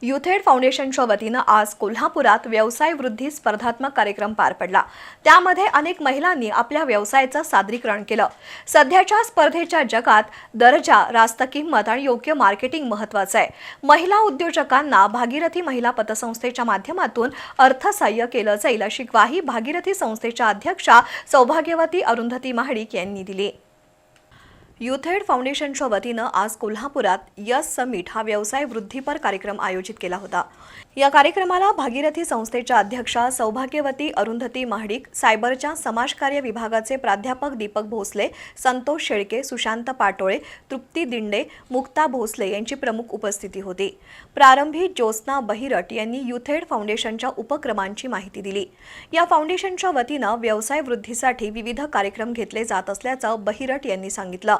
युथेड फाउंडेशनच्या वतीनं आज कोल्हापुरात व्यवसाय वृद्धी स्पर्धात्मक कार्यक्रम पार पडला। त्यामध्ये अनेक महिलांनी आपल्या व्यवसायाचं सादरीकरण केलं। सध्याच्या स्पर्धेच्या जगात दर्जा, रास्त किंमत आणि योग्य मार्केटिंग महत्त्वाचं आहे। महिला उद्योजकांना भागीरथी महिला पतसंस्थेच्या माध्यमातून अर्थसहाय्य केलं जाईल अशी ग्वाही भागीरथी संस्थेच्या अध्यक्षा सौभाग्यवती अरुंधती महाडिक यांनी दिली। युथेड फाउंडेशनच्या वतीनं आज कोल्हापुरात यस समिट हा व्यवसाय वृद्धिपर कार्यक्रम आयोजित केला होता। या कार्यक्रमाला भागीरथी संस्थेच्या अध्यक्षा सौभाग्यवती अरुंधती महाडिक, सायबरच्या समाजकार्य विभागाचे प्राध्यापक दीपक भोसले, संतोष शेळके, सुशांत पाटोळे, तृप्ती दिंडे, मुक्ता भोसले यांची प्रमुख उपस्थिती होती। प्रारंभी ज्योत्स्ना बहिरट यांनी युथेड फाउंडेशनच्या उपक्रमांची माहिती दिली। या फाउंडेशनच्या वतीनं व्यवसाय वृद्धीसाठी विविध कार्यक्रम घेतले जात असल्याचं बहिरट यांनी सांगितलं।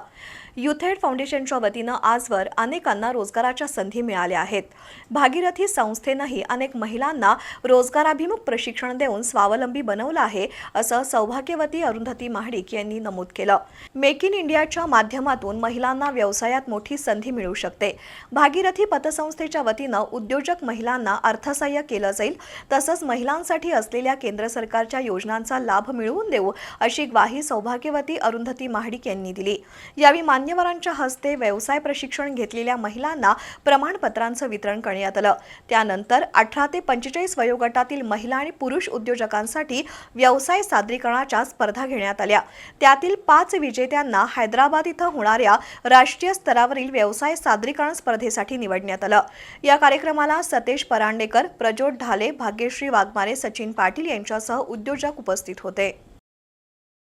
युथेड फाउंडेशनच्या वतीनं आजवर अनेकांना रोजगाराच्या संधी मिळाल्या आहेत। भागीरथी संस्थेनंही अनेक महिलांना रोजगाराभिमुख प्रशिक्षण देऊन स्वावलंबी बनवलं आहे, असं सौभाग्यवती अरुंधती महाडिक यांनी नमूद केलं। मेक इन इंडियाच्या माध्यमातून महिलांना व्यवसायात मोठी संधी मिळू शकते। भागीरथी पतसंस्थेच्या वतीनं उद्योजक महिलांना अर्थसहाय्य केलं जाईल, तसंच महिलांसाठी असलेल्या केंद्र सरकारच्या योजनांचा लाभ मिळवून देऊ अशी ग्वाही सौभाग्यवती अरुंधती महाडिक यांनी दिली। यावेळी मान्यवरांच्या हस्ते व्यवसाय प्रशिक्षण घेतलेल्या महिलांना प्रमाणपत्रांचं वितरण करण्यात आलं। त्यानंतर 18 ते 45 वयोगटातील महिला आणि पुरुष उद्योजकांसाठी व्यवसाय सादरीकरणाच्या स्पर्धा घेण्यात आल्या। त्यातील 5 विजेत्यांना हैदराबाद इथं होणाऱ्या राष्ट्रीय स्तरावरील व्यवसाय सादरीकरण स्पर्धेसाठी निवडण्यात आलं। या कार्यक्रमाला सतेश परांडेकर, प्रज्योत ढाले, भाग्यश्री वाघमारे, सचिन पाटील यांच्यासह उद्योजक उपस्थित होते।